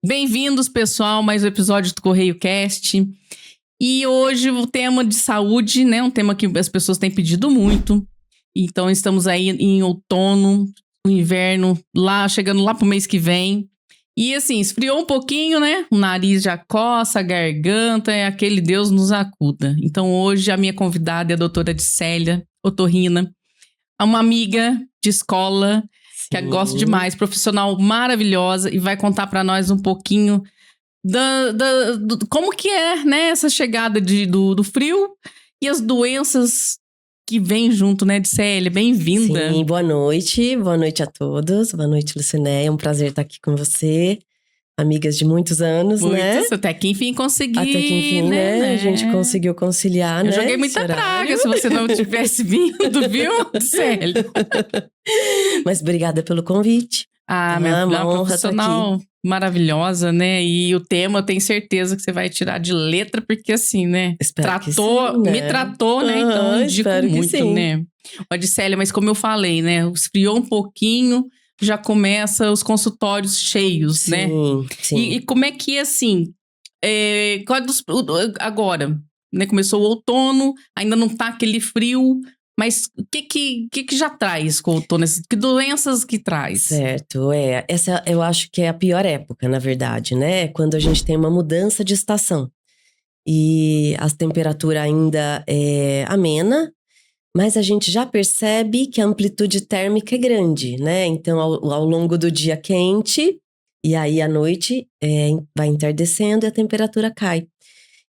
Bem-vindos, pessoal, mais um episódio do Correio Cast. E hoje o tema de saúde, né? Um tema que as pessoas têm pedido muito. Então, estamos aí em outono, o inverno, chegando lá pro mês que vem. E assim, esfriou um pouquinho, né? O nariz já coça, a garganta, é aquele Deus nos acuda. Então, hoje a minha convidada é a doutora Adicélia Otorrina, uma amiga de escola que eu gosto demais, profissional maravilhosa, e vai contar para nós um pouquinho como que é, né, essa chegada do frio e as doenças que vêm junto, né, Adicélia? Bem-vinda. Sim, boa noite a todos, boa noite, Lucinéia, é um prazer estar aqui com você, amigas de muitos anos, né? Até que enfim consegui, Até que enfim, né? A gente conseguiu conciliar, né? Eu joguei muita praga se você não tivesse vindo, viu, Adicélia? Mas obrigada pelo convite. Uma profissional maravilhosa, né? E o tema eu tenho certeza que você vai tirar de letra, porque assim, né? Espero que sim, né? Me tratou, né? Então eu indico muito, né? Adicélia, mas como eu falei, né? Esfriou um pouquinho, já começa os consultórios cheios, sim, né? Sim. E como é que, assim, agora, né? Começou o outono, ainda não tá aquele frio, mas o que já traz com o outono? Que doenças que traz? Certo, essa eu acho que é a pior época, na verdade, né? Quando a gente tem uma mudança de estação. E a temperatura ainda é amena, mas a gente já percebe que a amplitude térmica é grande, né? Então, ao longo do dia quente, e aí à noite vai entardecendo e a temperatura cai.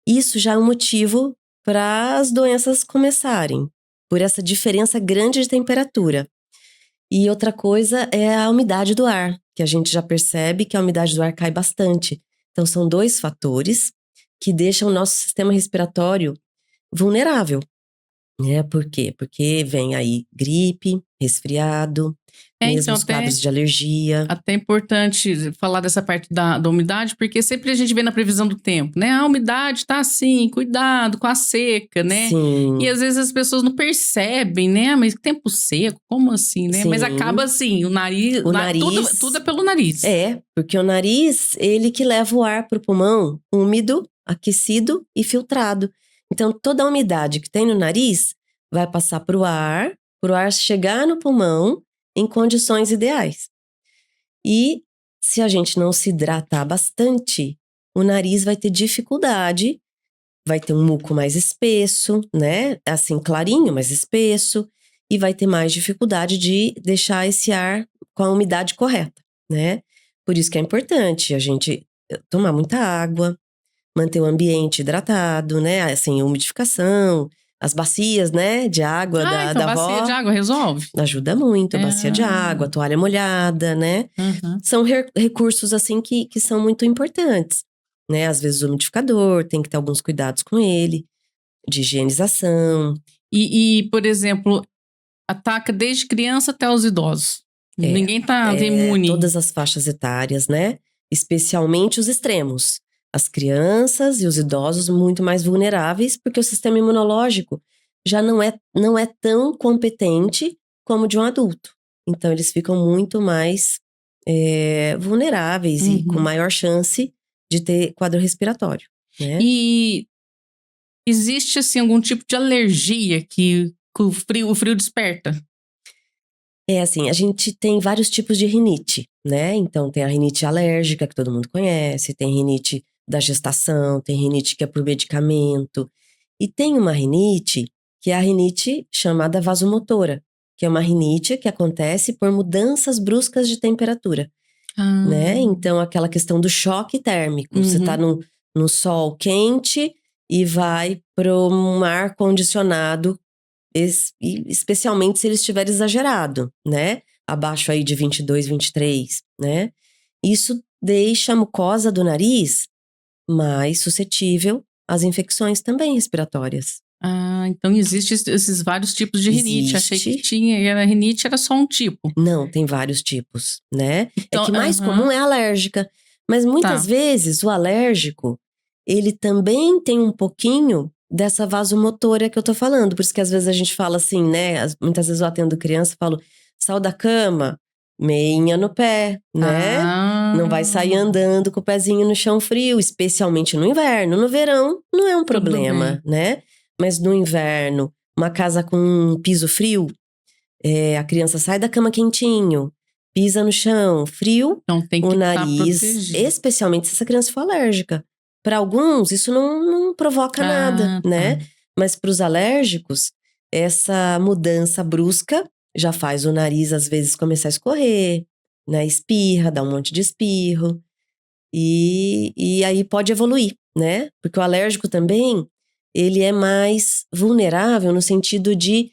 Isso já é um motivo para as doenças começarem, por essa diferença grande de temperatura. E outra coisa é a umidade do ar, que a gente já percebe que a umidade do ar cai bastante. Então, são dois fatores que deixam o nosso sistema respiratório vulnerável. Por quê? Porque vem aí gripe, resfriado, mesmo os quadros de alergia. Até é importante falar dessa parte da umidade, porque sempre a gente vê na previsão do tempo, né? A umidade tá assim, cuidado com a seca, né? Sim. E às vezes as pessoas não percebem, né? Mas tempo seco, como assim, né? Sim. Mas acaba assim, o nariz… Tudo é pelo nariz. Porque o nariz, ele que leva o ar pro pulmão úmido, aquecido e filtrado. Então, toda a umidade que tem no nariz vai passar pro ar chegar no pulmão em condições ideais. E se a gente não se hidratar bastante, o nariz vai ter dificuldade, vai ter um muco mais espesso, né? Assim, clarinho, mas espesso, e vai ter mais dificuldade de deixar esse ar com a umidade correta, né? Por isso que é importante a gente tomar muita água, manter o ambiente hidratado, né? Assim, umidificação, as bacias, né, de água então da avó. Bacia de água resolve? Ajuda muito, bacia de água, toalha molhada, né? São recursos, assim, que são muito importantes, né? Às vezes o umidificador, tem que ter alguns cuidados com ele, de higienização. E por exemplo, ataca desde criança até os idosos. Ninguém tá imune. Todas as faixas etárias, né? Especialmente os extremos. As crianças e os idosos muito mais vulneráveis, porque o sistema imunológico já não é tão competente como o de um adulto. Então, eles ficam muito mais vulneráveis e com maior chance de ter quadro respiratório, né? E existe, assim, algum tipo de alergia que o frio desperta? Assim, a gente tem vários tipos de rinite, né? Então, tem a rinite alérgica, que todo mundo conhece, tem rinite da gestação, tem rinite que é por medicamento. E tem uma rinite, que é a rinite chamada vasomotora, que é uma rinite que acontece por mudanças bruscas de temperatura, né? Então, aquela questão do choque térmico. Você tá no sol quente e vai para um ar condicionado, especialmente se ele estiver exagerado, né? Abaixo aí de 22, 23, né? Isso deixa a mucosa do nariz mais suscetível às infecções também respiratórias. Então existem esses vários tipos de rinite. Achei que a rinite era só um tipo. Não, tem vários tipos, né? Então, que mais comum é a alérgica. Mas muitas vezes o alérgico, ele também tem um pouquinho dessa vasomotora que eu tô falando. Por isso que às vezes a gente fala assim, né? Muitas vezes eu atendo criança e falo, saiu da cama, meinha no pé, né? Não vai sair andando com o pezinho no chão frio, especialmente no inverno. No verão, não é um problema, né? Mas no inverno, uma casa com um piso frio, a criança sai da cama quentinho, pisa no chão, frio, Então tem que o estar nariz, protegido. especialmente se essa criança for alérgica. Para alguns, isso não provoca nada, né? Tá. Mas para os alérgicos, essa mudança brusca já faz o nariz, às vezes, começar a escorrer, né? Espirra, dá um monte de espirro. E aí pode evoluir, né? Porque o alérgico também, ele é mais vulnerável no sentido de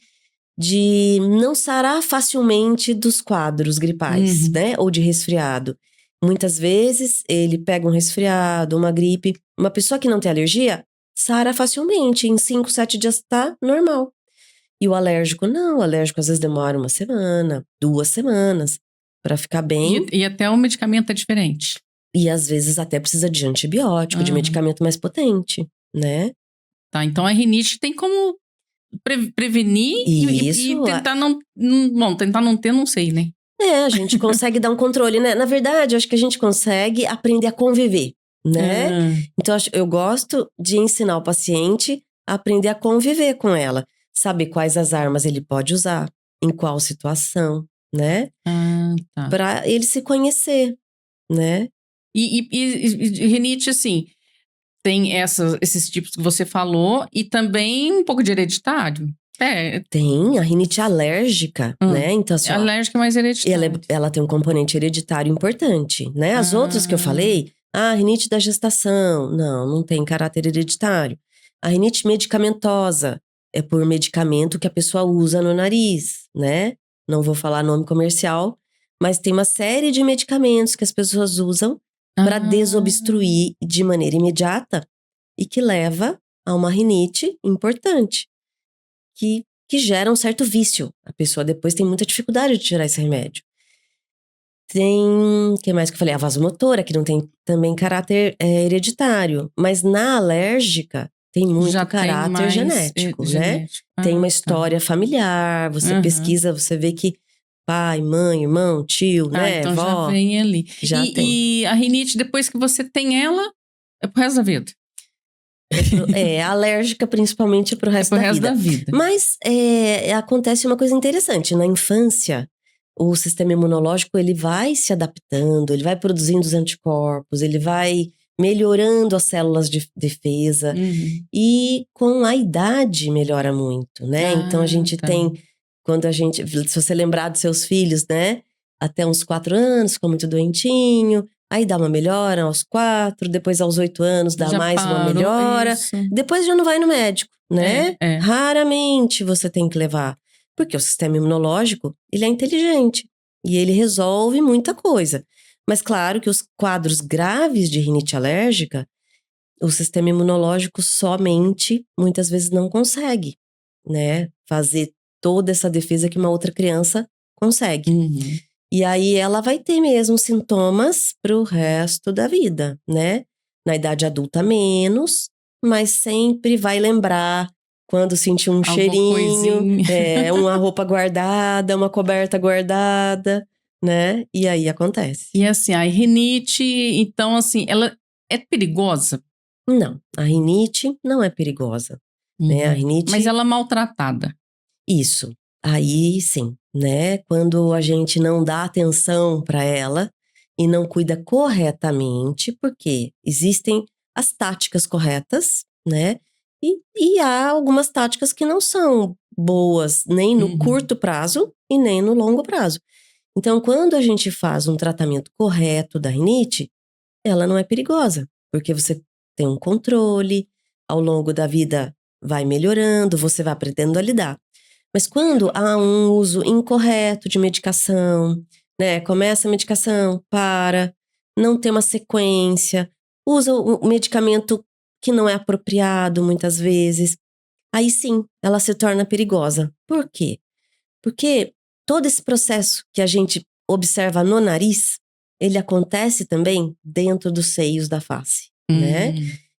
não sarar facilmente dos quadros gripais, né? Ou de resfriado. Muitas vezes, ele pega um resfriado, uma gripe. Uma pessoa que não tem alergia, sara facilmente. Em 5, 7 dias tá normal. E o alérgico, não. O alérgico às vezes demora 1 semana, 2 semanas para ficar bem. E até o medicamento é diferente. E às vezes até precisa de antibiótico, de medicamento mais potente, né? Tá, então a rinite tem como prevenir e tentar não… Bom, tentar não ter, não sei, né? A gente consegue dar um controle, né? Na verdade, eu acho que a gente consegue aprender a conviver, né? Então, eu gosto de ensinar o paciente a aprender a conviver com ela. Saber quais as armas ele pode usar, em qual situação, né? Tá. Pra ele se conhecer, né? E rinite, assim, tem esses tipos que você falou e também um pouco de hereditário. Tem a rinite alérgica, né? Então, assim, alérgica, mas hereditária. ela tem um componente hereditário importante, né? As outras que eu falei, rinite da gestação, não tem caráter hereditário. A rinite medicamentosa é por medicamento que a pessoa usa no nariz, né? Não vou falar nome comercial, mas tem uma série de medicamentos que as pessoas usam para desobstruir de maneira imediata e que leva a uma rinite importante, que gera um certo vício. A pessoa depois tem muita dificuldade de tirar esse remédio. Tem, o que mais que eu falei? A vasomotora, que não tem também caráter hereditário. Mas na alérgica, tem muito caráter genético, né? Tem uma história familiar, você pesquisa, você vê que pai, mãe, irmão, tio, né, então vó. já vem ali. Já tem. E a rinite, depois que você tem ela, é pro resto da vida. Alérgica principalmente pro resto, da vida. Mas acontece uma coisa interessante. Na infância, o sistema imunológico, ele vai se adaptando, ele vai produzindo os anticorpos, ele vai melhorando as células de defesa. E com a idade melhora muito, né? Então a gente tem, se você lembrar dos seus filhos, né? Até uns 4 anos, ficou muito doentinho. Aí dá uma melhora aos 4, depois aos 8 anos dá mais uma melhora. Depois já não vai no médico, né? Raramente você tem que levar. Porque o sistema imunológico, ele é inteligente. E ele resolve muita coisa. Mas claro que os quadros graves de rinite alérgica, o sistema imunológico somente, muitas vezes, não consegue, né? Fazer toda essa defesa que uma outra criança consegue. E aí ela vai ter mesmo sintomas pro resto da vida, né? Na idade adulta menos, mas sempre vai lembrar quando sentir um cheirinho, uma roupa guardada, uma coberta guardada, né? E aí acontece. E assim, a rinite, então assim, ela é perigosa? Não, a rinite não é perigosa, né? A rinite… Mas ela é maltratada. Isso, aí sim, né? Quando a gente não dá atenção para ela e não cuida corretamente, porque existem as táticas corretas, né? E há algumas táticas que não são boas nem no curto prazo e nem no longo prazo. Então, quando a gente faz um tratamento correto da rinite, ela não é perigosa, porque você tem um controle, ao longo da vida vai melhorando, você vai aprendendo a lidar. Mas quando há um uso incorreto de medicação, né? Começa a medicação, não tem uma sequência, usa o medicamento que não é apropriado muitas vezes, aí sim, ela se torna perigosa. Por quê? Porque todo esse processo que a gente observa no nariz, ele acontece também dentro dos seios da face, né?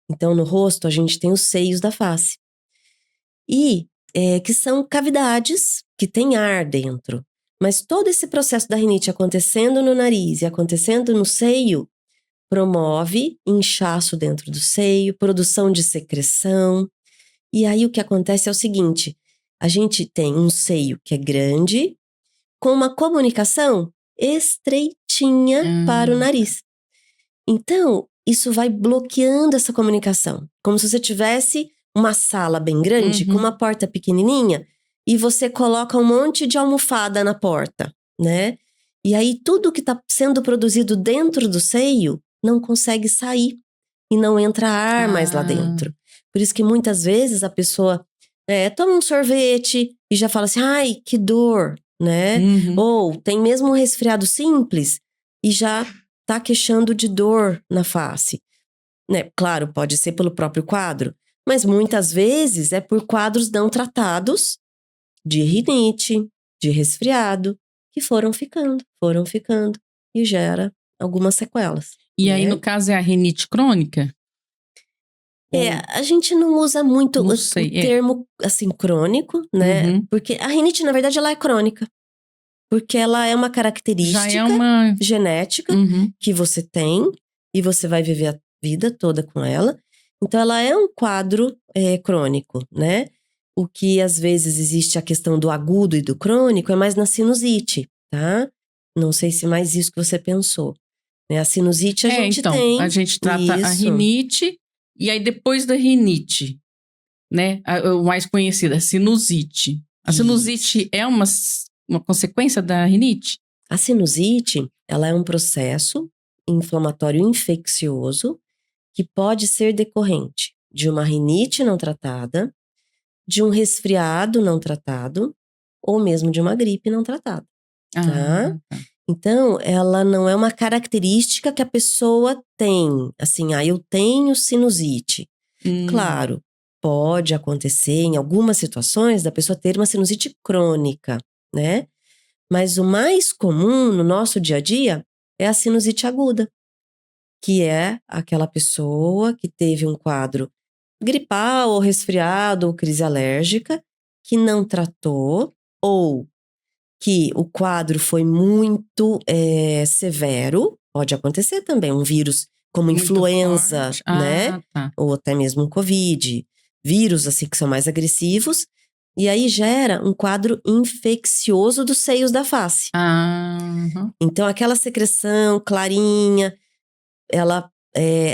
Então, no rosto, a gente tem os seios da face. E que são cavidades que têm ar dentro. Mas todo esse processo da rinite acontecendo no nariz e acontecendo no seio promove inchaço dentro do seio, produção de secreção. E aí o que acontece é o seguinte, a gente tem um seio que é grande, com uma comunicação estreitinha para o nariz. Então, isso vai bloqueando essa comunicação. Como se você tivesse uma sala bem grande, com uma porta pequenininha, e você coloca um monte de almofada na porta, né? E aí, tudo que está sendo produzido dentro do seio não consegue sair. E não entra ar mais lá dentro. Por isso que muitas vezes a pessoa toma um sorvete e já fala assim, ai, que dor, né? Ou tem mesmo um resfriado simples e já tá queixando de dor na face. Né? Claro, pode ser pelo próprio quadro, mas muitas vezes é por quadros não tratados de rinite, de resfriado, que foram ficando e gera algumas sequelas. E aí, no caso, é a rinite crônica? A gente não usa muito Não o sei, termo, assim, crônico, né? Porque a rinite, na verdade, ela é crônica. Porque ela é uma característica Já é uma... genética que você tem e você vai viver a vida toda com ela. Então, ela é um quadro crônico, né? O que, às vezes, existe a questão do agudo e do crônico é mais na sinusite, tá? Não sei se mais isso que você pensou. Né? A sinusite a gente então, tem. A gente trata a rinite e aí depois da rinite, né? O mais conhecido, a sinusite. A sinusite é uma consequência da rinite? A sinusite, ela é um processo inflamatório infeccioso que pode ser decorrente de uma rinite não tratada, de um resfriado não tratado, ou mesmo de uma gripe não tratada, tá? Então, ela não é uma característica que a pessoa tem, assim, eu tenho sinusite. Claro, pode acontecer em algumas situações da pessoa ter uma sinusite crônica, né? Mas o mais comum no nosso dia a dia é a sinusite aguda, que é aquela pessoa que teve um quadro gripal ou resfriado ou crise alérgica, que não tratou, ou que o quadro foi muito severo, pode acontecer também, um vírus como muito influenza, né? Ou até mesmo um Covid, vírus assim que são mais agressivos, e aí gera um quadro infeccioso dos seios da face. Então aquela secreção clarinha, ela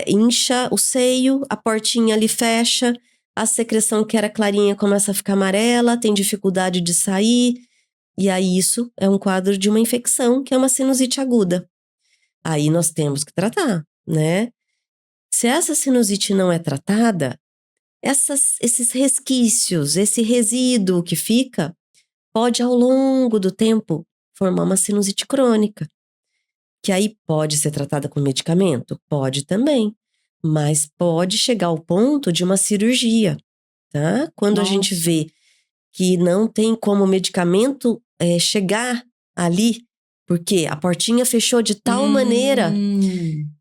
incha o seio, a portinha ali fecha, a secreção que era clarinha começa a ficar amarela, tem dificuldade de sair, e aí isso é um quadro de uma infecção, que é uma sinusite aguda. Aí nós temos que tratar, né? Se essa sinusite não é tratada, esses resquícios, esse resíduo que fica, pode ao longo do tempo formar uma sinusite crônica. Que aí pode ser tratada com medicamento? Pode também. Mas pode chegar ao ponto de uma cirurgia, tá? Quando a gente vê que não tem como o medicamento chegar ali, porque a portinha fechou de tal maneira,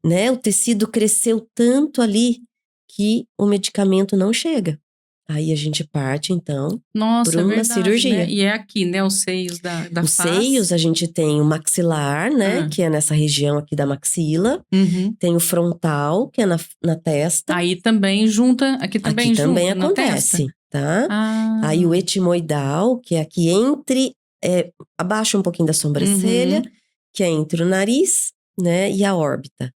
né? O tecido cresceu tanto ali que o medicamento não chega. Aí a gente parte, então, para uma cirurgia. Né? E é aqui, né? Os seios da face. Os seios, a gente tem o maxilar, né? Que é nessa região aqui da maxila. Tem o frontal, que é na testa. Aí também junta, aqui também acontece, tá? Aí o etimoidal, que é aqui entre, abaixo um pouquinho da sobrancelha, que é entre o nariz, né? E a órbita.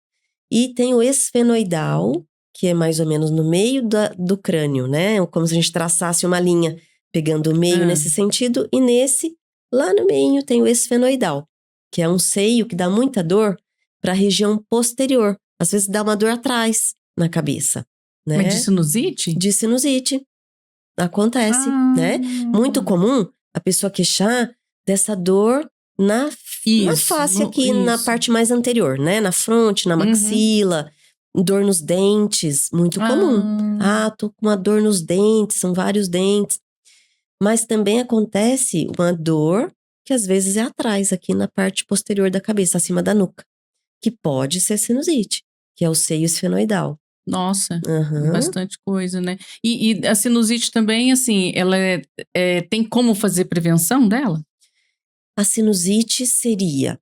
E tem o esfenoidal, que é mais ou menos no meio do crânio, né? Como se a gente traçasse uma linha, pegando o meio nesse sentido. E nesse, lá no meio, tem o esfenoidal, que é um seio que dá muita dor para a região posterior. Às vezes dá uma dor atrás, na cabeça, né? Mas de sinusite? De sinusite. Acontece, né? Muito comum a pessoa queixar dessa dor na face aqui, na parte mais anterior, né? Na fronte, na maxila, dor nos dentes, muito comum. Tô com uma dor nos dentes, são vários dentes. Mas também acontece uma dor que às vezes é atrás, aqui na parte posterior da cabeça, acima da nuca, que pode ser sinusite, que é o seio esfenoidal. Nossa, bastante coisa, né? E a sinusite também, assim, ela tem como fazer prevenção dela? A sinusite seria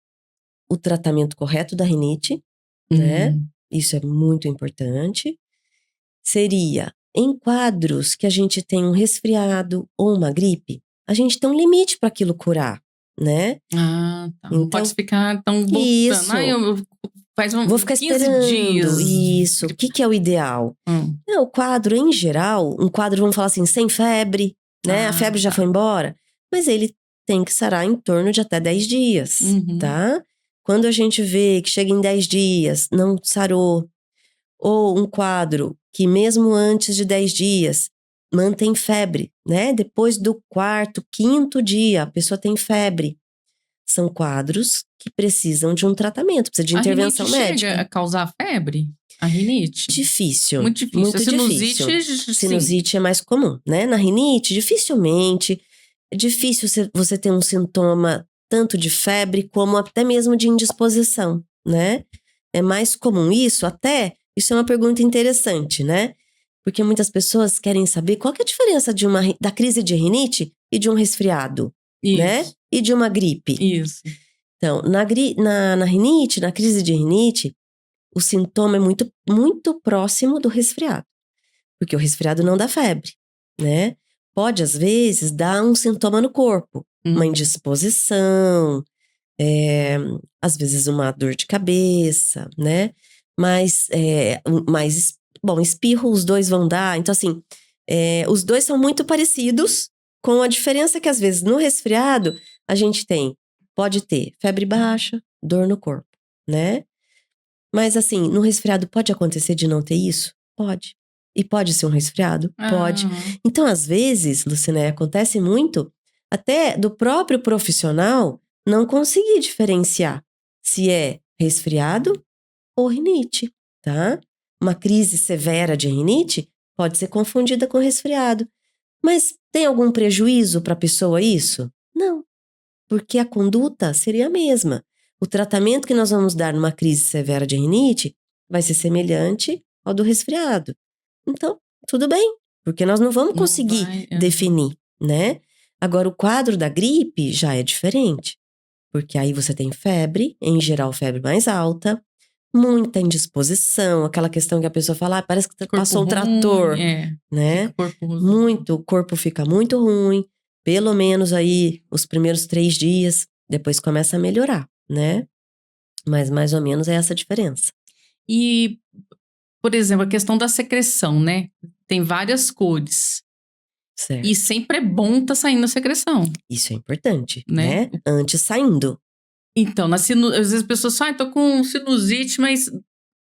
o tratamento correto da rinite, né? Isso é muito importante. Seria em quadros que a gente tem um resfriado ou uma gripe, a gente tem um limite para aquilo curar, né? Ah, tá. Não Então, pode ficar tão voltando. isso. Faz Vou ficar 15 esperando. dias. Isso. O que é o ideal? O quadro, em geral, um quadro, vamos falar assim, sem febre, né? A febre já foi embora. Mas ele tem que sarar em torno de até 10 dias, tá? Quando a gente vê que chega em 10 dias, não sarou, ou um quadro que mesmo antes de 10 dias mantém febre, né? Depois do quarto, quinto dia, a pessoa tem febre. São quadros que precisam de um tratamento, precisa de intervenção médica. A rinite chega a causar febre? A rinite? Difícil. Muito difícil. Muito a sinusite, difícil. Sinusite é mais comum, né? Na rinite, dificilmente. É difícil você ter um sintoma tanto de febre como até mesmo de indisposição, né? É mais comum isso, até. Isso é uma pergunta interessante, né? Porque muitas pessoas querem saber qual que é a diferença da crise de rinite e de um resfriado, né? E de uma gripe. Isso. Então, na rinite, na crise de rinite, o sintoma é muito, muito próximo do resfriado. Porque o resfriado não dá febre, né? Pode, às vezes, dar um sintoma no corpo. Uma indisposição, às vezes uma dor de cabeça, né? Mas, bom, espirro os dois vão dar. Então, assim, os dois são muito parecidos, com a diferença que, às vezes, no resfriado, a gente pode ter febre baixa, dor no corpo, né? Mas, assim, no resfriado pode acontecer de não ter isso? Pode. E pode ser um resfriado? Pode. Então, às vezes, Luciné, acontece muito até do próprio profissional não conseguir diferenciar se é resfriado ou rinite, tá? Uma crise severa de rinite pode ser confundida com resfriado. Mas tem algum prejuízo para a pessoa isso? Não, porque a conduta seria a mesma. O tratamento que nós vamos dar numa crise severa de rinite vai ser semelhante ao do resfriado. Então, tudo bem, porque nós não vamos conseguir definir, né? Agora, o quadro da gripe já é diferente, porque aí você tem febre, em geral febre mais alta, muita indisposição, aquela questão que a pessoa fala, parece que passou um trator, né? O corpo fica muito ruim, pelo menos aí os primeiros 3 dias, depois começa a melhorar, né? Mas mais ou menos é essa a diferença. E, por exemplo, a questão da secreção, né? Tem várias cores. Certo. E sempre é bom tá saindo a secreção. Isso é importante, né? Antes saindo. Então, às vezes as pessoas falam, tô com sinusite, mas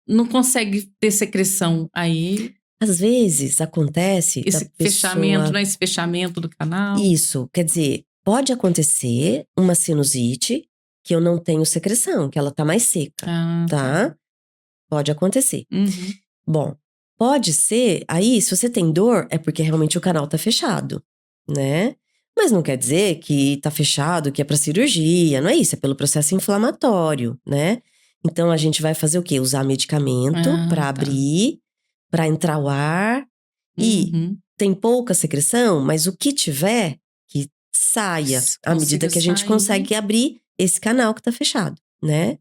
não consegue ter secreção. Aí... Às vezes acontece esse fechamento, né? Esse fechamento do canal. Isso, quer dizer, pode acontecer uma sinusite que eu não tenho secreção, que ela tá mais seca, tá? Pode acontecer. Bom, pode ser, aí se você tem dor, é porque realmente o canal tá fechado, né? Mas não quer dizer que tá fechado, que é pra cirurgia, não é isso, é pelo processo inflamatório, né? Então a gente vai fazer o quê? Usar medicamento pra abrir, pra entrar o ar e tem pouca secreção, mas o que tiver, que saia à medida que a gente consegue abrir esse canal que tá fechado, né?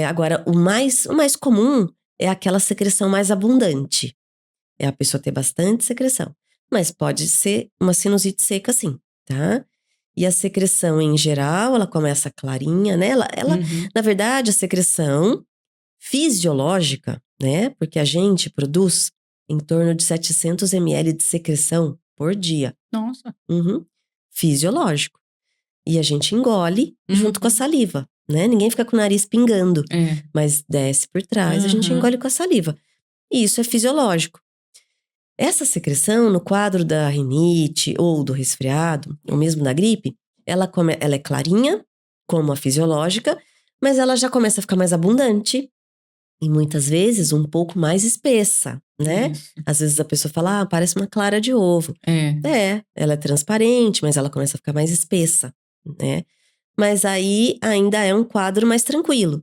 Agora, o mais comum é aquela secreção mais abundante. É a pessoa ter bastante secreção. Mas pode ser uma sinusite seca, sim, tá? E a secreção, em geral, ela começa clarinha, né? Na verdade, a secreção fisiológica, né? Porque a gente produz em torno de 700 ml de secreção por dia. Nossa! Fisiológico. E a gente engole junto com a saliva, né? Ninguém fica com o nariz pingando, mas desce por trás, a gente engole com a saliva. E isso é fisiológico. Essa secreção, no quadro da rinite ou do resfriado, ou mesmo da gripe, ela é clarinha, como a fisiológica, mas ela já começa a ficar mais abundante e muitas vezes um pouco mais espessa, né? Isso. Às vezes a pessoa fala, parece uma clara de ovo. Ela é transparente, mas ela começa a ficar mais espessa, né? Mas aí ainda é um quadro mais tranquilo.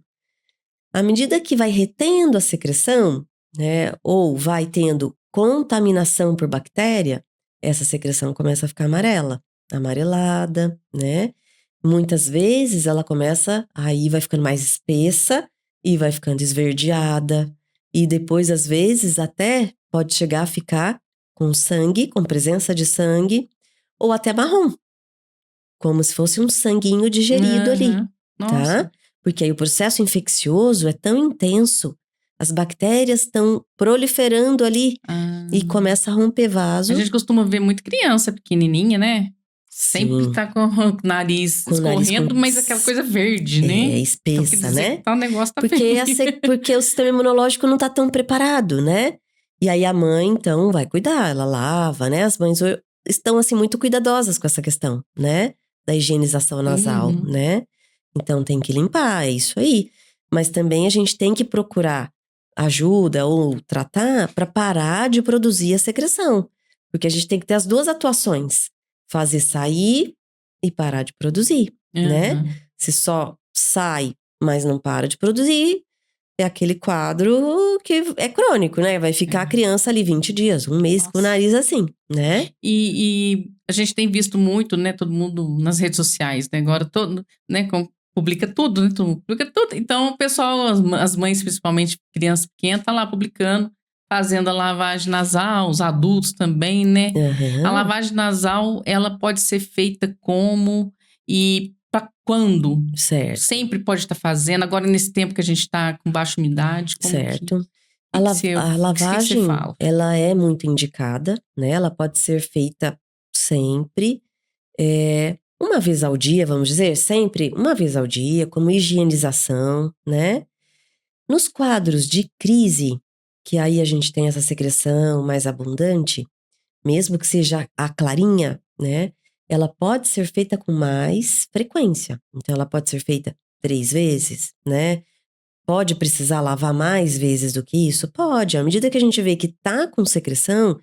À medida que vai retendo a secreção, né, ou vai tendo contaminação por bactéria, essa secreção começa a ficar amarelada, né? Muitas vezes ela começa, aí vai ficando mais espessa e vai ficando esverdeada. E depois, às vezes, até pode chegar a ficar com sangue, com presença de sangue, ou até marrom. Como se fosse um sanguinho digerido ali, Aham. Nossa. tá? Porque aí o processo infeccioso é tão intenso, as bactérias estão proliferando ali Ah. e começa a romper vaso. A gente costuma ver muito criança pequenininha, né? Sempre Sim, tá com o nariz com o nariz escorrendo, mas aquela coisa verde, né? Então quer espessa, dizer né? que tá, o negócio tá Porque, feio. porque o sistema imunológico não tá tão preparado, né? E aí a mãe, então, vai cuidar, ela lava, né? As mães estão, assim, muito cuidadosas com essa questão, né? Da higienização nasal, Uhum. né? Então tem que limpar, é isso aí. Mas também a gente tem que procurar ajuda ou tratar para parar de produzir a secreção. Porque a gente tem que ter as duas atuações: fazer sair e parar de produzir, né? Aham. Se só sai, mas não para de produzir, é aquele quadro que é crônico, né? Vai ficar a É. criança ali 20 dias, um mês com o Nossa. nariz assim, né? E a gente tem visto muito, né? Todo mundo nas redes sociais, né? Agora todo, né? Publica tudo, né? Publica tudo. Então o pessoal, as mães, principalmente criança pequena, tá lá publicando, fazendo a lavagem nasal, os adultos também, né? A Aham, lavagem nasal, ela pode ser feita como e para quando? certo, Sempre pode estar fazendo. Agora, nesse tempo que a gente está com baixa umidade, como que, certo. A, que, que você, a que você lavagem, fala? ela é muito indicada, né? Ela pode ser feita sempre, uma vez ao dia, vamos dizer, sempre uma vez ao dia, como higienização, né? Nos quadros de crise, que aí a gente tem essa secreção mais abundante, mesmo que seja a clarinha, né? Ela pode ser feita com mais frequência. Então, ela pode ser feita 3 vezes, né? Pode precisar lavar mais vezes do que isso? Pode. À medida que a gente vê que tá com secreção,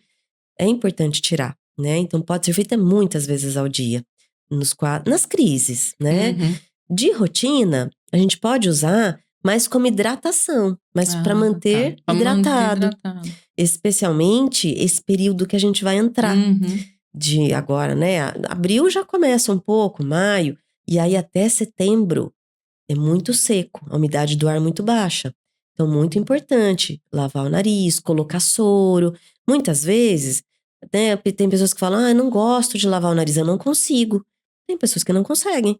é importante tirar, né? Então, pode ser feita muitas vezes ao dia, nas crises, né? Uhum. De rotina, a gente pode usar mais como hidratação, mas para Ah, tá. manter Pra manter hidratado. hidratado. Especialmente esse período que a gente vai entrar. Uhum. De agora, né? Abril já começa um pouco, maio, e aí até setembro é muito seco, a umidade do ar é muito baixa. Então, muito importante lavar o nariz, colocar soro. Muitas vezes, né, tem pessoas que falam: ah, eu não gosto de lavar o nariz, eu não consigo. Tem pessoas que não conseguem,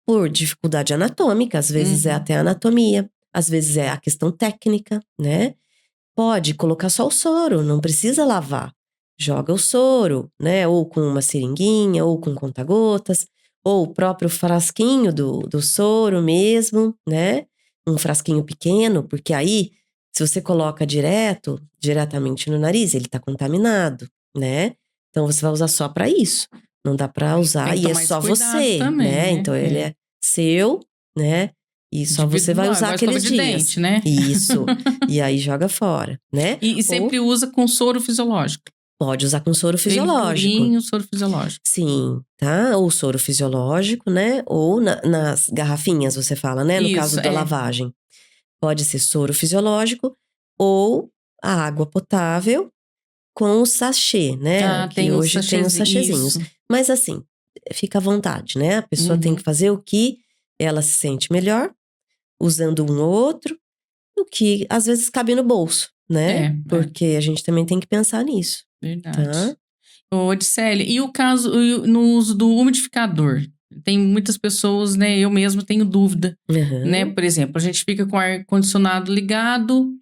por dificuldade anatômica, às vezes é Uhum. até anatomia, às vezes é a questão técnica, né? Pode colocar só o soro, não precisa lavar. Joga o soro, né? Ou com uma seringuinha, ou com conta-gotas, ou o próprio frasquinho do soro mesmo, né? Um frasquinho pequeno, porque aí, se você coloca diretamente no nariz, ele tá contaminado, né? Então você vai usar só para isso. Não dá para Tem usar que e é tomar esse só cuidado você, também, né? né? Então ele é seu, né? E só você vai Individual, usar igual escova aqueles de dias. dente, né? Isso. E aí joga fora, né? E Ou sempre usa com soro fisiológico. pode usar com soro Ele fisiológico. purinho, soro fisiológico. Sim, tá? Ou soro fisiológico, né? Ou nas garrafinhas, você fala, né? No caso Isso, da é. lavagem. Pode ser soro fisiológico ou a água potável com o sachê, né? Ah, Que tem os hoje tem os sachês, sachezinhos. isso. Mas assim, fica à vontade, né? A pessoa tem que Uhum. fazer o que ela se sente melhor, usando um ou outro, o que às vezes cabe no bolso, É, né? é, Porque a gente também tem que pensar nisso, verdade. tá? Ô, Odicele, e o caso no uso do umidificador? Tem muitas pessoas, né? Eu mesmo tenho dúvida, né? Aham, Por exemplo, a gente fica com o ar-condicionado ligado,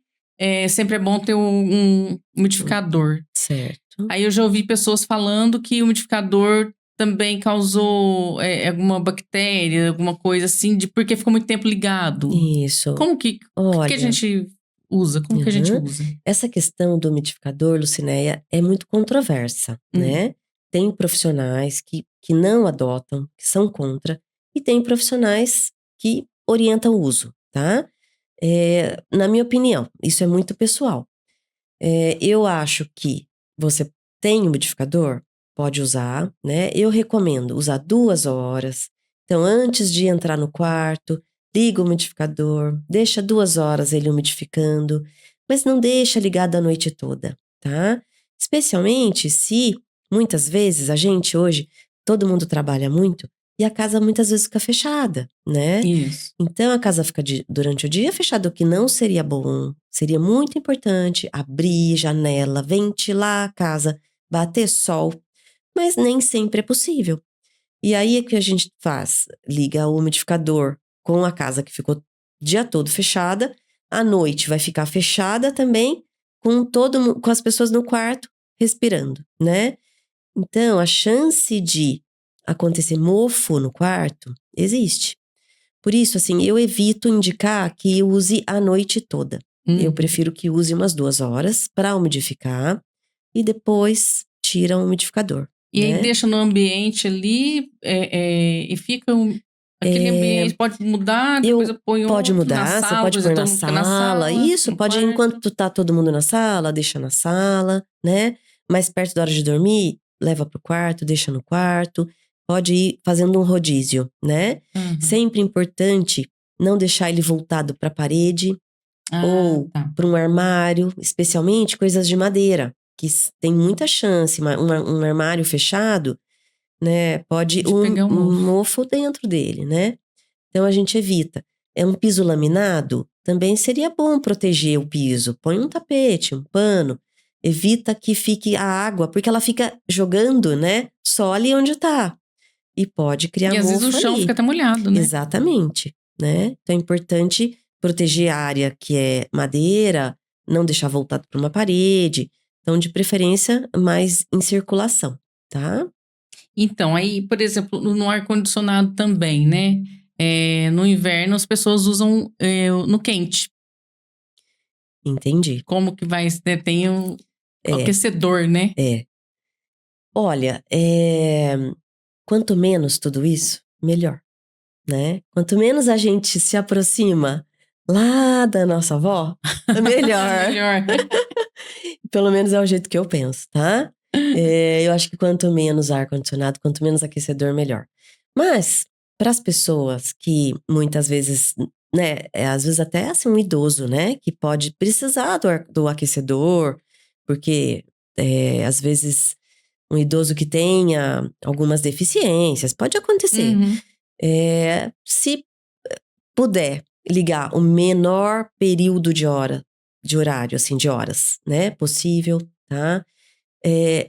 sempre é bom ter um umidificador. certo. Aí eu já ouvi pessoas falando que o umidificador também causou alguma bactéria, alguma coisa assim, porque ficou muito tempo ligado. Isso. Como que a Olha, gente usa? Como que a gente aham, usa? essa questão do umidificador, Lucinéia, é muito controversa, Hum, né? Tem profissionais que não adotam, que são contra, e tem profissionais que orientam o uso, tá? Na minha opinião, isso é muito pessoal. Eu acho que você tem umidificador, pode usar, né? Eu recomendo usar 2 horas. Então, antes de entrar no quarto, liga o umidificador, deixa 2 horas ele umidificando, mas não deixa ligado a noite toda, tá? Especialmente se muitas vezes a gente hoje, todo mundo trabalha muito, e a casa muitas vezes fica fechada, né? Isso. Então, a casa fica durante o dia fechada, o que não seria bom. Seria muito importante abrir janela, ventilar a casa, bater sol, mas nem sempre é possível. E aí, o que a gente faz? Liga o umidificador com a casa que ficou o dia todo fechada, à noite vai ficar fechada também, com as pessoas no quarto respirando, né? Então, a chance de acontecer mofo no quarto existe. Por isso, assim, eu evito indicar que use a noite toda. Eu prefiro que use umas 2 horas para umidificar e depois tira o umidificador, E aí né? deixa no ambiente ali e fica aquele ambiente, pode mudar, depois eu ponho Pode outro na mudar, você sala, por pode exemplo, pôr na todo mundo fica na sala. sala, Isso, no pode, quarto. enquanto tá todo mundo na sala, deixa na sala, né? Mais perto da hora de dormir, leva pro quarto, deixa no quarto. Pode ir fazendo um rodízio, né? Uhum. Sempre importante não deixar ele voltado para a parede ou Tá. para um armário, especialmente coisas de madeira, que tem muita chance. Um armário fechado, né? Pode De pegar um mofo. mofo dentro dele, né? Então a gente evita. É um piso laminado, também seria bom proteger o piso. Põe um tapete, um pano. Evita que fique a água, porque ela fica jogando, né? Só ali onde tá. E pode criar E às vezes o mofo chão ali. fica até molhado, né? Exatamente, né? Então é importante proteger a área que é madeira, não deixar voltado para uma parede. Então, de preferência, mais em circulação, tá? Então, aí, por exemplo, no ar-condicionado também, né? No inverno as pessoas usam no quente. Entendi. Como que vai, né? Tem um É, aquecedor, né? é. Olha, quanto menos tudo isso, melhor, né? Quanto menos a gente se aproxima lá da nossa avó, melhor. Melhor. Pelo menos é o jeito que eu penso, tá? Eu acho que quanto menos ar-condicionado, quanto menos aquecedor, melhor. Mas, para as pessoas que muitas vezes, né, às vezes até assim um idoso, né, que pode precisar do aquecedor, porque às vezes um idoso que tenha algumas deficiências, pode acontecer. Uhum. Se puder ligar o menor período de horário, assim, de horas, né, possível, tá?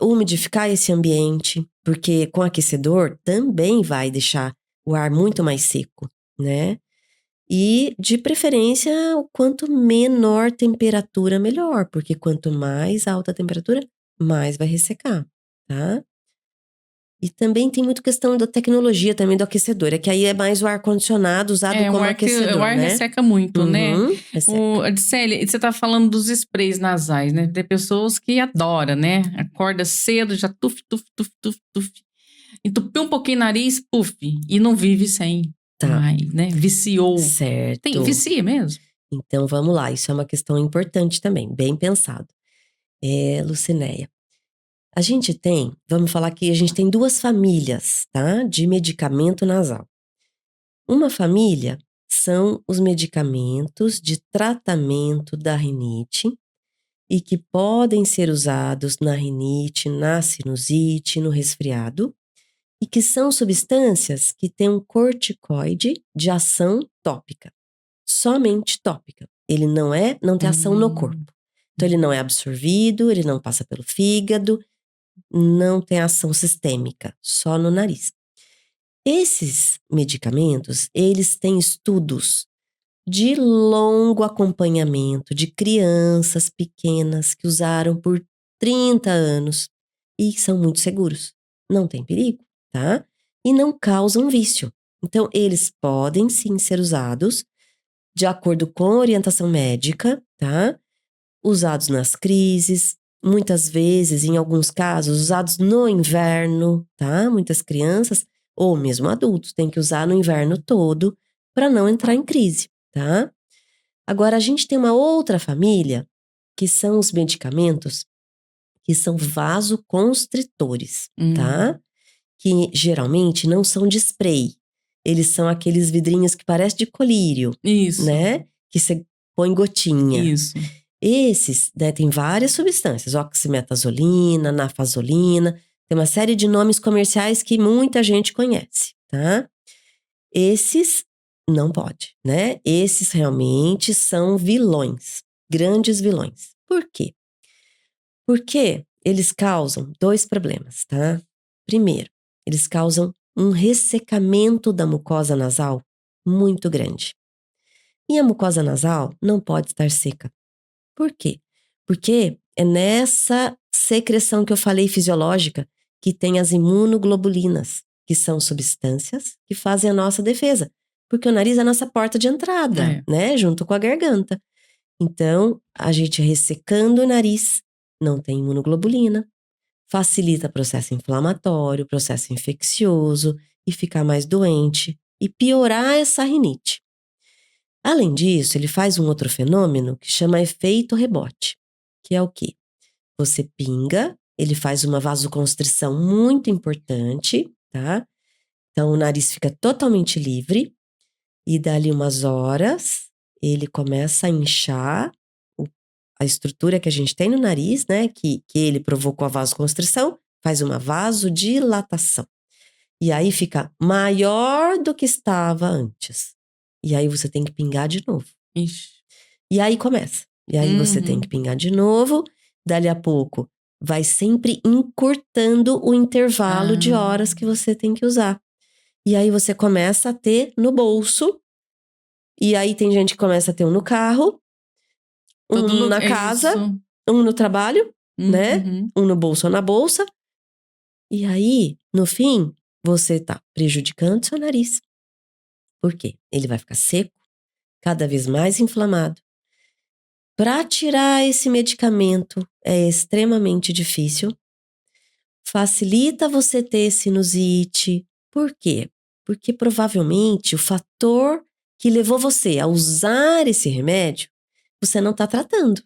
Umidificar esse ambiente, porque com aquecedor também vai deixar o ar muito mais seco, né? E, de preferência, o quanto menor temperatura, melhor, porque quanto mais alta a temperatura, mais vai ressecar, tá? E também tem muito questão da tecnologia também do aquecedor, que aí é mais o ar-condicionado usado como o aquecedor, ar né? resseca muito, né? Resseca. Adicélia, você tá falando dos sprays nasais, né? Tem pessoas que adoram, né? Acorda cedo, já tuf, tuf, tuf, tuf, tuf. Entupiu um pouquinho o nariz, puf. E não vive sem Tá. mais, né? Viciou. Certo. Vicia mesmo? Então, vamos lá. Isso é uma questão importante também, bem pensado. Lucinéia. A gente tem, vamos falar que a gente tem 2 famílias, tá? De medicamento nasal. Uma família são os medicamentos de tratamento da rinite e que podem ser usados na rinite, na sinusite, no resfriado, e que são substâncias que têm um corticoide de ação tópica, somente tópica. Ele não tem ação no corpo. Então ele não é absorvido, ele não passa pelo fígado, não tem ação sistêmica, só no nariz. Esses medicamentos, eles têm estudos de longo acompanhamento de crianças pequenas que usaram por 30 anos e são muito seguros. Não tem perigo, tá? E não causam vício. Então, eles podem sim ser usados de acordo com a orientação médica, tá? Usados nas crises, muitas vezes, em alguns casos, usados no inverno, tá? Muitas crianças, ou mesmo adultos, têm que usar no inverno todo para não entrar em crise, tá? Agora, a gente tem uma outra família, que são os medicamentos que são vasoconstritores, tá? Que geralmente não são de spray. Eles são aqueles vidrinhos que parecem de colírio, Isso. né? Que você põe gotinha. Isso. Esses, né, tem várias substâncias, oximetazolina, nafazolina, tem uma série de nomes comerciais que muita gente conhece, tá? Esses não pode, né? Esses realmente são vilões, grandes vilões. Por quê? Porque eles causam 2 problemas, tá? Primeiro, eles causam um ressecamento da mucosa nasal muito grande. E a mucosa nasal não pode estar seca. Por quê? Porque é nessa secreção que eu falei fisiológica que tem as imunoglobulinas, que são substâncias que fazem a nossa defesa. Porque o nariz é a nossa porta de entrada, né? Junto com a garganta. Então, a gente ressecando o nariz, não tem imunoglobulina, facilita o processo inflamatório, processo infeccioso e ficar mais doente e piorar essa rinite. Além disso, ele faz um outro fenômeno que chama efeito rebote, que é o quê? Você pinga, ele faz uma vasoconstrição muito importante, tá? Então, o nariz fica totalmente livre e dali umas horas, ele começa a inchar a estrutura que a gente tem no nariz, né? Que ele provocou a vasoconstrição, faz uma vasodilatação. E aí fica maior do que estava antes. E aí você tem que pingar de novo. Ixi. E aí começa. E aí você tem que pingar de novo. Dali a pouco, vai sempre encurtando o intervalo de horas que você tem que usar. E aí você começa a ter no bolso. E aí tem gente que começa a ter um no carro, um na casa, um no trabalho, né? Um no bolso ou na bolsa. E aí, no fim, você tá prejudicando seu nariz. Por quê? Ele vai ficar seco, cada vez mais inflamado. Para tirar esse medicamento é extremamente difícil. Facilita você ter sinusite. Por quê? Porque provavelmente o fator que levou você a usar esse remédio, você não tá tratando.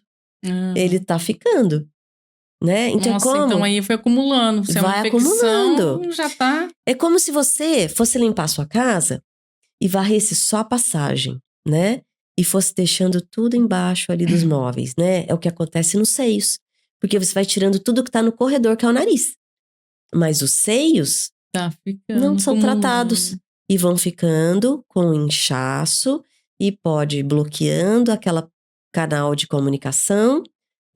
Ele tá ficando, né? Então Nossa, é como? então aí foi acumulando. Se vai é uma infecção, acumulando. Já tá. É como se você fosse limpar sua casa e varresse só a passagem, né? E fosse deixando tudo embaixo ali dos móveis, né? É o que acontece nos seios. Porque você vai tirando tudo que tá no corredor, que é o nariz. Mas os seios Tá ficando, não são acumulando. tratados. E vão ficando com inchaço e pode ir bloqueando aquela canal de comunicação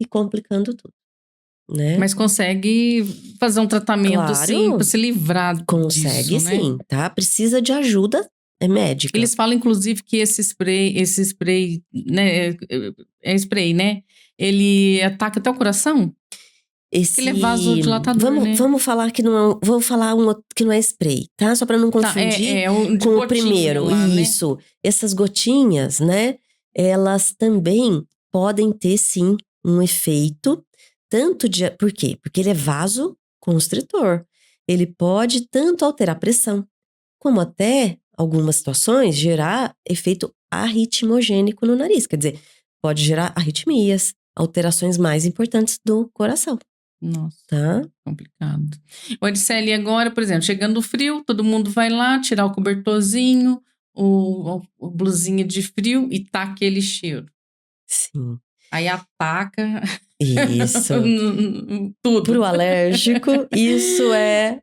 e complicando tudo, né? Mas consegue fazer um tratamento assim pra se livrar consegue disso, né? sim, tá? Precisa de ajuda médica. Eles falam, inclusive, que esse spray, né? É spray, né? Ele ataca até o coração? Ele é vasodilatador, né? Vamos falar que não é, vamos falar um outro que não é spray, tá? Só para não confundir com o primeiro. Lá, isso. Né? Essas gotinhas, né? Elas também podem ter sim um efeito tanto de, por quê? Porque ele é vasoconstritor. Ele pode tanto alterar a pressão, como até algumas situações gerar efeito arritmogênico no nariz, quer dizer, pode gerar arritmias, alterações mais importantes do coração. Nossa, tá? Complicado. O Odisseia, agora, por exemplo, chegando o frio, todo mundo vai lá tirar o cobertorzinho, o blusinha de frio e tá aquele cheiro. Sim. Aí ataca. Isso. Tudo. Pro alérgico, isso é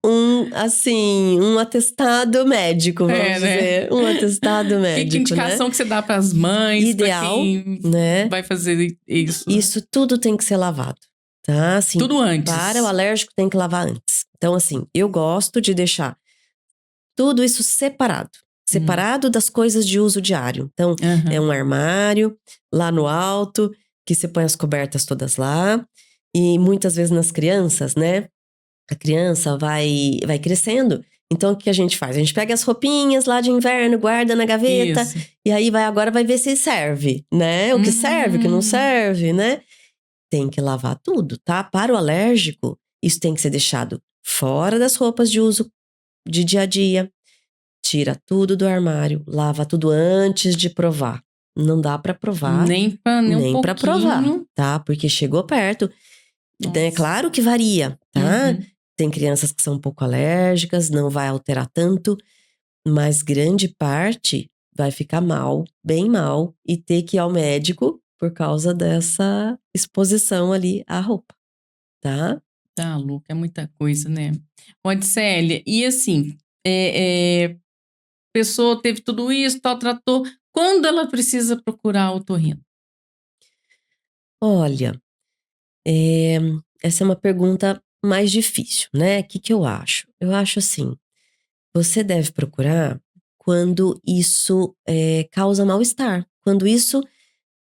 um atestado médico, vamos dizer. Né? Um atestado médico, que indicação, né? Que você dá para as mães, ideal, quem né? Vai fazer isso. Isso tudo tem que ser lavado, tá? Assim, tudo antes. Para o alérgico tem que lavar antes. Então, assim, eu gosto de deixar tudo isso separado das coisas de uso diário. Então, é um armário lá no alto, que você põe as cobertas todas lá. E muitas vezes nas crianças, né? A criança vai crescendo. Então, o que a gente faz? A gente pega as roupinhas lá de inverno, guarda na gaveta. Isso. E aí, agora vai ver se serve, né? O que serve, o que não serve, né? Tem que lavar tudo, tá? Para o alérgico, isso tem que ser deixado fora das roupas de uso de dia a dia. Tira tudo do armário, lava tudo antes de provar. Não dá pra provar. Nem pra provar, tá? Porque chegou perto. É claro que varia, tá? Tem crianças que são um pouco alérgicas, não vai alterar tanto, mas grande parte vai ficar mal, bem mal, e ter que ir ao médico por causa dessa exposição ali à roupa, tá? Tá, Luca, é muita coisa, né? Odisséia, e assim, A pessoa teve tudo isso, tal, tratou. Quando ela precisa procurar o otorrino? Olha, essa é uma pergunta mais difícil, né? O que que eu acho? Eu acho assim, você deve procurar quando isso causa mal-estar. Quando isso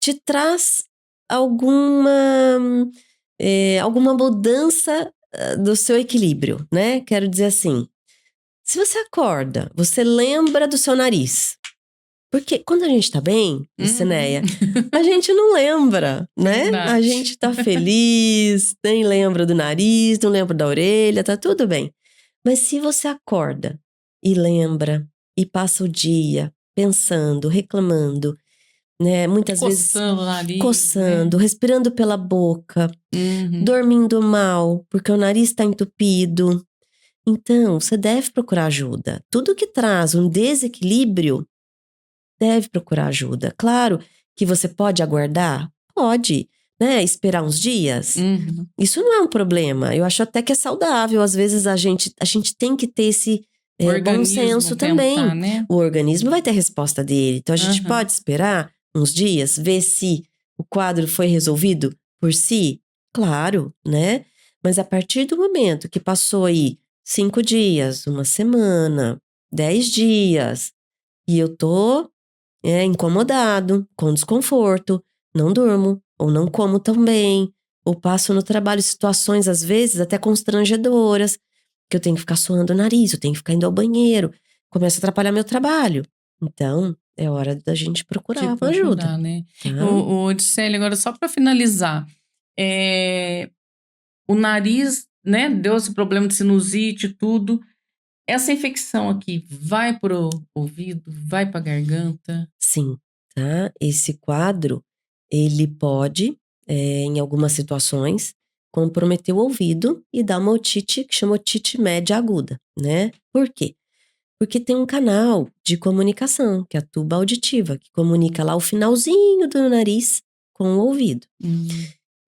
te traz alguma, alguma mudança do seu equilíbrio, né? Quero dizer assim, se você acorda, você lembra do seu nariz. Porque quando a gente tá bem, Lucinéia, a gente não lembra, né? A Verdade. gente tá feliz, nem lembra do nariz, não lembra da orelha, tá tudo bem. Mas se você acorda e lembra e passa o dia pensando, reclamando, né? Muitas vezes Coçando o nariz, coçando, né? respirando pela boca, dormindo mal, porque o nariz tá entupido. Então, você deve procurar ajuda. Tudo que traz um desequilíbrio deve procurar ajuda. Claro que você pode aguardar? Pode, né? Esperar uns dias. Isso não é um problema. Eu acho até que é saudável. Às vezes a gente tem que ter esse O bom organismo senso também. tentar, né? O organismo vai ter a resposta dele. Então a gente pode esperar uns dias, ver se o quadro foi resolvido por si? Claro, né? Mas a partir do momento que passou aí 5 dias, uma semana, 10 dias, e eu tô incomodado, com desconforto, não durmo, ou não como tão bem, ou passo no trabalho situações, às vezes, até constrangedoras, que eu tenho que ficar suando o nariz, eu tenho que ficar indo ao banheiro, começa a atrapalhar meu trabalho. Então, é hora da gente procurar uma ajuda. Né? Tá? O Odisseia, agora só para finalizar, o nariz, né, deu esse problema de sinusite e tudo. Essa infecção aqui vai pro ouvido, vai pra garganta? Sim, tá? Esse quadro, ele pode, em algumas situações, comprometer o ouvido e dar uma otite, que chama otite média aguda, né? Por quê? Porque tem um canal de comunicação, que é a tuba auditiva, que comunica lá o finalzinho do nariz com o ouvido.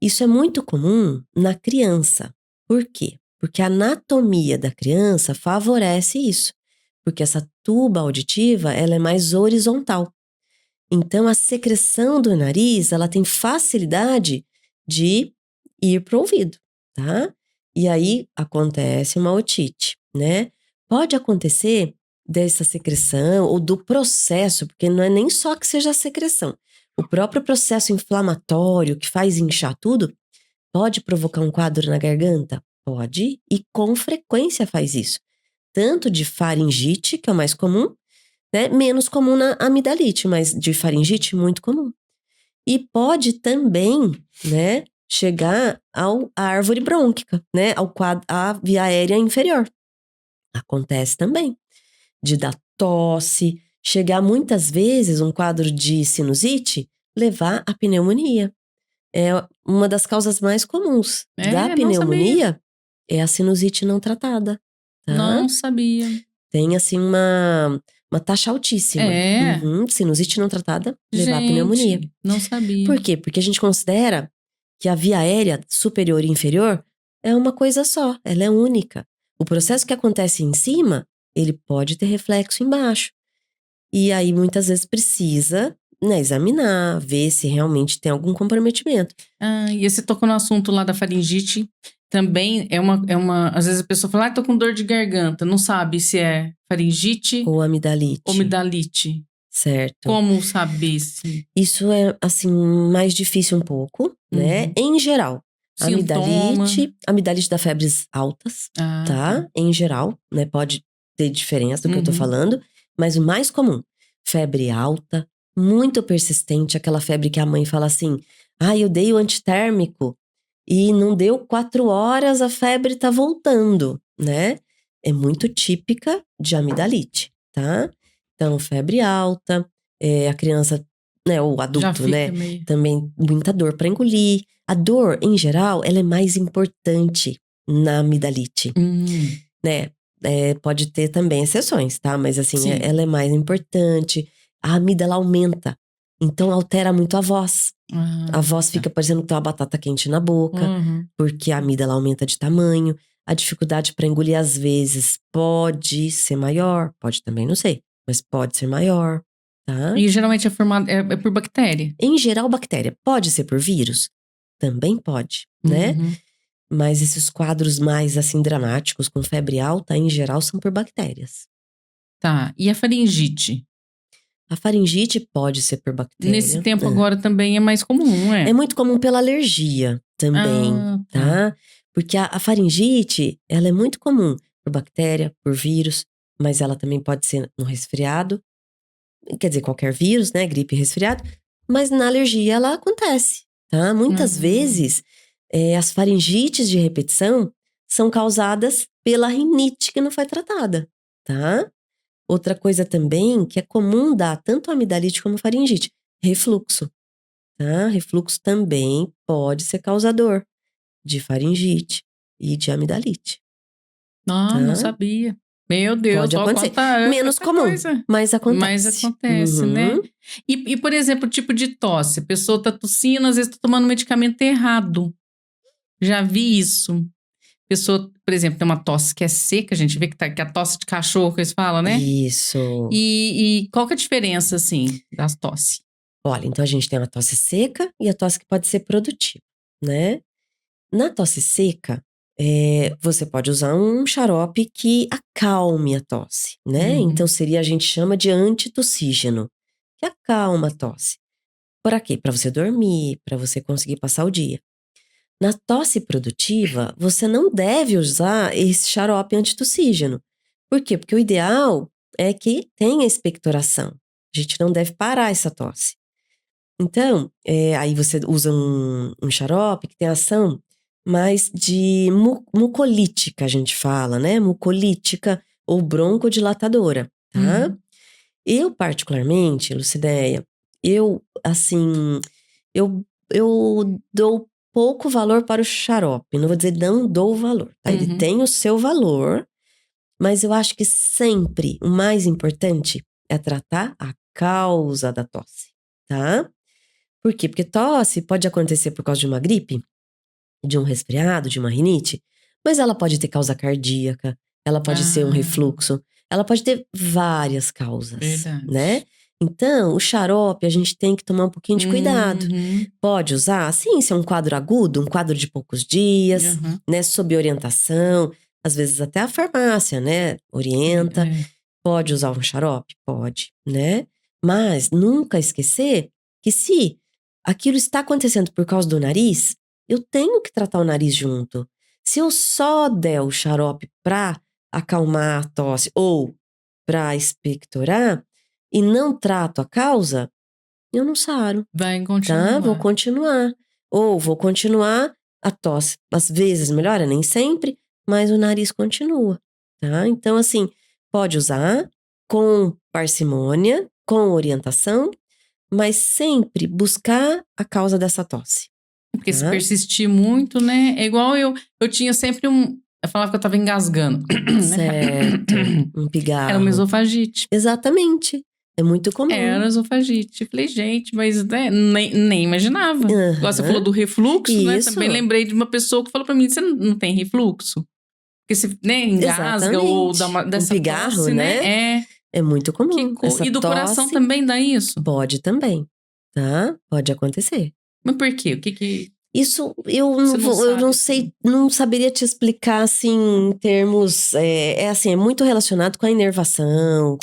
Isso é muito comum na criança. Por quê? Porque a anatomia da criança favorece isso. Porque essa tuba auditiva, ela é mais horizontal. Então, a secreção do nariz, ela tem facilidade de ir pro ouvido, tá? E aí, acontece uma otite, né? Pode acontecer dessa secreção ou do processo, porque não é nem só que seja a secreção. O próprio processo inflamatório que faz inchar tudo, pode provocar um quadro na garganta? Pode, e com frequência faz isso. Tanto de faringite, que é o mais comum, né? Menos comum na amidalite, mas de faringite, muito comum. E pode também, né, chegar à árvore brônquica, né? À via aérea inferior. Acontece também. De dar tosse, chegar muitas vezes um quadro de sinusite, levar a pneumonia. É uma das causas mais comuns da Não sabia. pneumonia é a sinusite não tratada, tá? Não sabia. Tem assim uma taxa altíssima. Sinusite não tratada, levar a pneumonia. Gente, não sabia. Por quê? Porque a gente considera que a via aérea superior e inferior é uma coisa só, ela é única. O processo que acontece em cima, ele pode ter reflexo embaixo. E aí, muitas vezes, precisa, né, examinar, ver se realmente tem algum comprometimento. E você tocou no assunto lá da faringite, também às vezes a pessoa fala, tô com dor de garganta, não sabe se é faringite Ou amidalite. ou amidalite. Certo. Como saber se... Isso é, assim, mais difícil um pouco, né? Em geral. Amidalite dá febres altas, tá? Em geral, né? Pode ter diferença do que eu tô falando, mas o mais comum, febre alta, muito persistente, aquela febre que a mãe fala assim, eu dei o antitérmico e não deu 4 horas, a febre tá voltando, né? É muito típica de amidalite, tá? Então, febre alta, a criança, né, ou adulto, né? Também muita dor para engolir. A dor, em geral, ela é mais importante na amidalite, né? Pode ter também exceções, tá? Mas assim, ela é mais importante. A amígdala aumenta, então altera muito a voz. A voz fica parecendo que tem uma batata quente na boca, porque a amígdala aumenta de tamanho. A dificuldade para engolir, às vezes, pode ser maior. Pode também, não sei. Mas pode ser maior, tá? E geralmente é formado é por bactéria. Em geral, bactéria. Pode ser por vírus? Também pode, né? Uhum. Mas esses quadros mais, assim, dramáticos, com febre alta, em geral, são por bactérias. Tá. E a faringite? A faringite pode ser por bactéria. Nesse tempo agora também é mais comum, É muito comum pela alergia também, tá? Porque a faringite, ela é muito comum por bactéria, por vírus, mas ela também pode ser no resfriado. Quer dizer, qualquer vírus, né? Gripe, resfriado. Mas na alergia ela acontece, tá? Muitas vezes, as faringites de repetição são causadas pela rinite que não foi tratada, tá? Outra coisa também que é comum dar tanto amidalite como faringite, refluxo, tá? Refluxo também pode ser causador de faringite e de amidalite. Ah, não Tá? sabia. Meu Deus, Pode ó, acontecer. Menos quanta comum, coisa. mas acontece. Mas acontece, né? Uhum. E, por exemplo, tipo de tosse. A pessoa tá tossindo, às vezes tá tomando medicamento errado. Já vi isso. Pessoa, por exemplo, tem uma tosse que é seca, a gente vê que é a tosse de cachorro que eles falam, né? Isso. E qual que é a diferença, assim, das tosse? Olha, então a gente tem a tosse seca e a tosse que pode ser produtiva, né? Na tosse seca, você pode usar um xarope que acalme a tosse, né? Uhum. Então a gente chama de antitussígeno, que acalma a tosse. Para quê? Para você dormir, para você conseguir passar o dia. Na tosse produtiva, você não deve usar esse xarope antitussígeno. Por quê? Porque o ideal é que tenha expectoração. A gente não deve parar essa tosse. Então, aí você usa um xarope que tem ação mais de mucolítica, a gente fala, né? Mucolítica ou broncodilatadora, tá? Uhum. Eu, particularmente, Lucideia, eu dou pouco valor para o xarope. Não vou dizer não dou valor, tá? Ele Uhum. tem o seu valor, mas eu acho que sempre o mais importante é tratar a causa da tosse, tá? Por quê? Porque tosse pode acontecer por causa de uma gripe, de um resfriado, de uma rinite, mas ela pode ter causa cardíaca, ela pode ser um refluxo, ela pode ter várias causas, Verdade. né? Então, o xarope a gente tem que tomar um pouquinho de cuidado. Uhum. Pode usar, sim, se é um quadro agudo, um quadro de poucos dias, Uhum. né? Sob orientação, às vezes até a farmácia, né? Orienta. Pode usar um xarope? Pode, né? Mas nunca esquecer que se aquilo está acontecendo por causa do nariz, eu tenho que tratar o nariz junto. Se eu só der o xarope para acalmar a tosse ou para expectorar e não trato a causa, eu não saro, Vai tá? continuar. Vou continuar. Ou vou continuar, a tosse às vezes melhora, nem sempre, mas o nariz continua, tá? Então, assim, pode usar com parcimônia, com orientação, mas sempre buscar a causa dessa tosse. Porque se Tá? persistir muito, né? É igual eu tinha sempre eu falava que eu tava engasgando. Certo. Um pigarro. Era uma esofagite. Exatamente. É muito comum. Era esofagite. Falei, gente, mas né, nem imaginava. Igual você falou do refluxo, né? Isso. Também lembrei de uma pessoa que falou pra mim: você não tem refluxo? Porque você né, engasga Exatamente. ou dá dessa pigarro, tosse, né? É muito comum. Essa E do tosse coração também dá isso? Pode também, tá? Pode acontecer. Mas por quê? O que Isso eu não, Você não eu não sabe, sei, não saberia te explicar assim em termos. É muito relacionado com a inervação,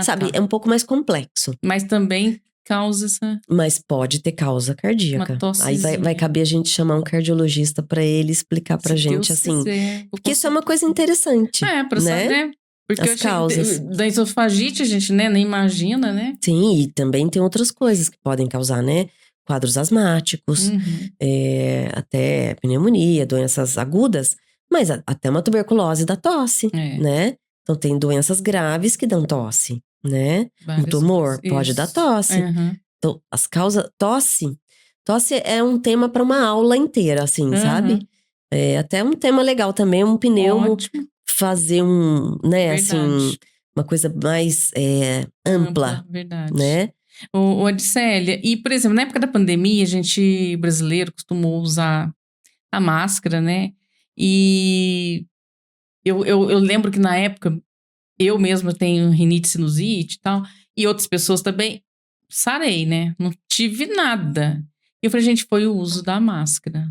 sabe? tá. É um pouco mais complexo. Mas também causa essa Mas pode ter causa cardíaca. uma tossezinha. Aí vai caber a gente chamar um cardiologista pra ele explicar pra Se gente Deus assim. quiser, Porque isso é uma coisa interessante. pra né? saber. Porque As causas. Da esofagite a gente né, nem imagina, né? Sim, e também tem outras coisas que podem causar, né? Quadros asmáticos, até pneumonia, doenças agudas, mas até uma tuberculose da tosse, né? Então tem doenças graves que dão tosse, né? Um tumor pode dar tosse. Então, as causas. Tosse é um tema para uma aula inteira, assim, sabe? É até um tema legal também, um pneumo. Ótimo. Fazer né, assim, uma coisa mais ampla, verdade. né? Ô, Adicélia, e por exemplo, na época da pandemia, a gente brasileiro costumou usar a máscara, né? E Eu lembro que na época, eu mesma tenho rinite, sinusite e tal, e outras pessoas também, sarei, né? Não tive nada. E eu falei, gente, foi o uso da máscara.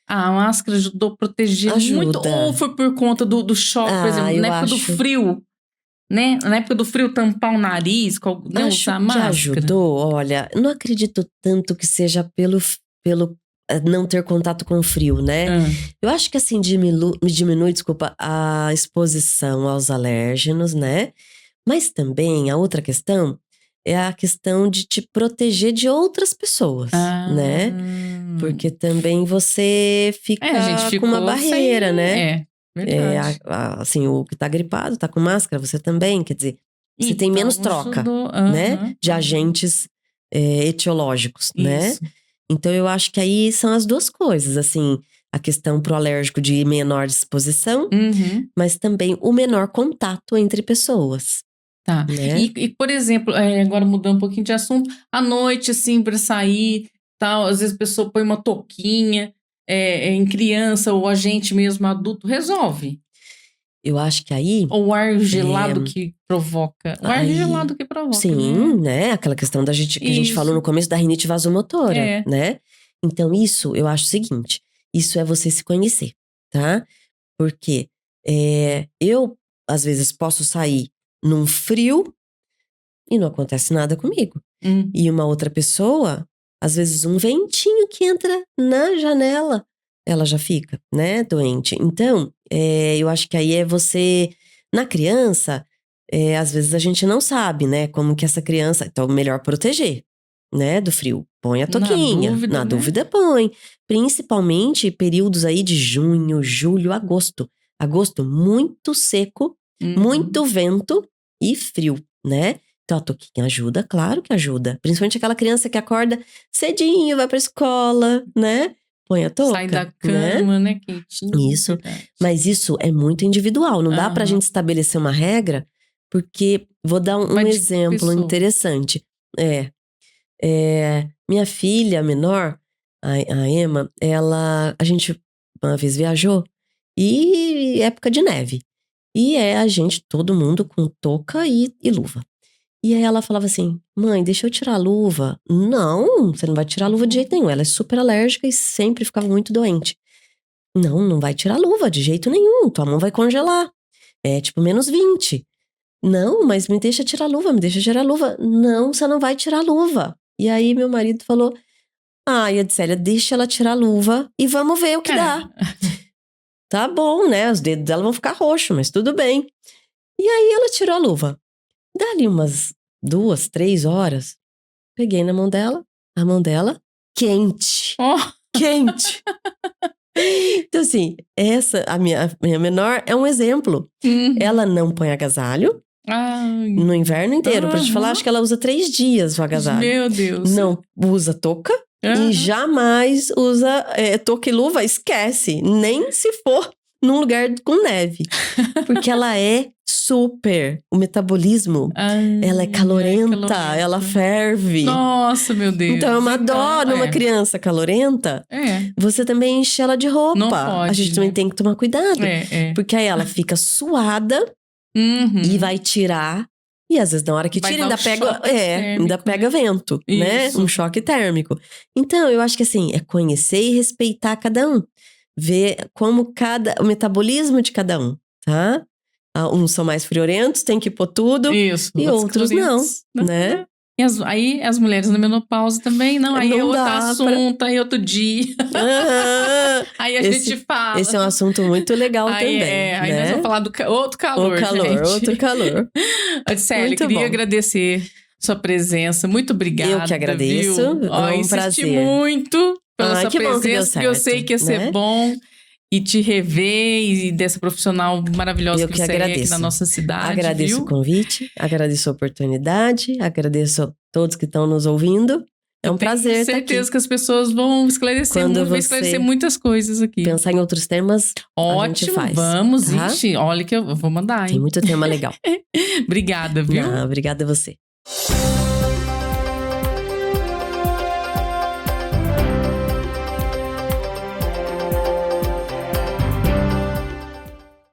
A máscara ajudou a proteger muito, Ajuda. ou foi por conta do choque, por exemplo, eu na época do acho. frio, né? Na época do frio, tampar o nariz, né? Acho Usar que máscara. ajudou, olha, não acredito tanto que seja pelo não ter contato com o frio, né? Eu acho que assim diminui, desculpa, a exposição aos alérgenos, né? Mas também a outra questão é a questão de te proteger de outras pessoas, né? Porque também você fica a gente ficou com uma barreira, sem... né? Verdade. Assim, o que tá gripado tá com máscara, você também, quer dizer, você tem Então, menos troca, ajudou. né? De agentes etiológicos, né? Isso. Então, eu acho que aí são as duas coisas, assim, a questão pro alérgico de menor exposição, mas também o menor contato entre pessoas. Tá. Né? E, por exemplo, agora mudando um pouquinho de assunto, à noite, assim, pra sair, tal, às vezes a pessoa põe uma touquinha em criança ou a gente mesmo adulto, resolve. Eu acho que aí... Ou o ar gelado que provoca. O ar gelado que provoca, sim, né? Aquela questão que a gente falou no começo da rinite vasomotora, né? Então, isso, eu acho o seguinte. Isso é você se conhecer, tá? Porque eu, às vezes, posso sair num frio e não acontece nada comigo. E uma outra pessoa, às vezes, um ventinho que entra na janela, ela já fica, né, doente. Então, eu acho que aí é você... Na criança, às vezes a gente não sabe, né, como que essa criança... Então, melhor proteger, né, do frio. Põe a touquinha. Na dúvida, põe. Principalmente períodos aí de junho, julho, agosto. Agosto muito seco, muito vento e frio, né? Então, a touquinha ajuda, claro que ajuda. Principalmente aquela criança que acorda cedinho, vai pra escola, né? Põe a touca. Sai da cama, né? Quentinho. Isso. Verdade. Mas isso é muito individual. Não dá pra gente estabelecer uma regra, porque vou dar um exemplo interessante. Minha filha menor, a Emma, a gente uma vez viajou e época de neve. E a gente, todo mundo com touca e luva. E aí ela falava assim, mãe, deixa eu tirar a luva. Não, você não vai tirar a luva de jeito nenhum. Ela é super alérgica e sempre ficava muito doente. Não vai tirar a luva de jeito nenhum. Tua mão vai congelar. É tipo -20. Não, mas me deixa tirar a luva, me deixa tirar a luva. Não, você não vai tirar a luva. E aí meu marido falou, Adsélia, deixa ela tirar a luva e vamos ver o que dá. Tá bom, né? Os dedos dela vão ficar roxos, mas tudo bem. E aí ela tirou a luva. Dali umas 2, 3 horas, peguei na mão dela, a mão dela quente. Quente. Então assim, a minha menor é um exemplo. Ela não põe agasalho no inverno inteiro. Pra te falar, acho que ela usa 3 dias o agasalho. Meu Deus. Não usa touca e jamais usa touca e luva, esquece. Nem se for num lugar com neve. Porque ela é super. O metabolismo, ela é calorenta, ela ferve. Nossa, meu Deus. Então é uma dó numa criança calorenta. Você também enche ela de roupa. Não pode, a gente também tem que tomar cuidado. Porque aí ela fica suada e vai tirar. E às vezes na hora que tira ainda pega, ainda pega vento, né? Um choque térmico. Então eu acho que assim, é conhecer e respeitar cada um. Ver como o metabolismo de cada um, tá? Uns são mais friorentos, tem que pôr tudo. Isso. E outros não, né? E aí as mulheres na menopausa também, não. Aí é outro assunto, aí outro dia. Aí a gente fala. Esse é um assunto muito legal também. Aí nós vamos falar do outro calor, outro calor. Adsélia, queria agradecer sua presença. Muito obrigada. Eu que agradeço. É um prazer. Muito pela sua presença, porque eu sei que ia ser bom. E te rever e dessa profissional maravilhosa que você é aqui na nossa cidade. Agradeço o convite, agradeço a oportunidade, agradeço a todos que estão nos ouvindo. É um prazer estar aqui. Tenho certeza que as pessoas vão esclarecer, vão esclarecer muitas coisas aqui. Pensar em outros temas, a gente faz. Vamos, ixi, olha que eu vou mandar, hein? Tem muito tema legal. Obrigada, viu? Obrigada a você.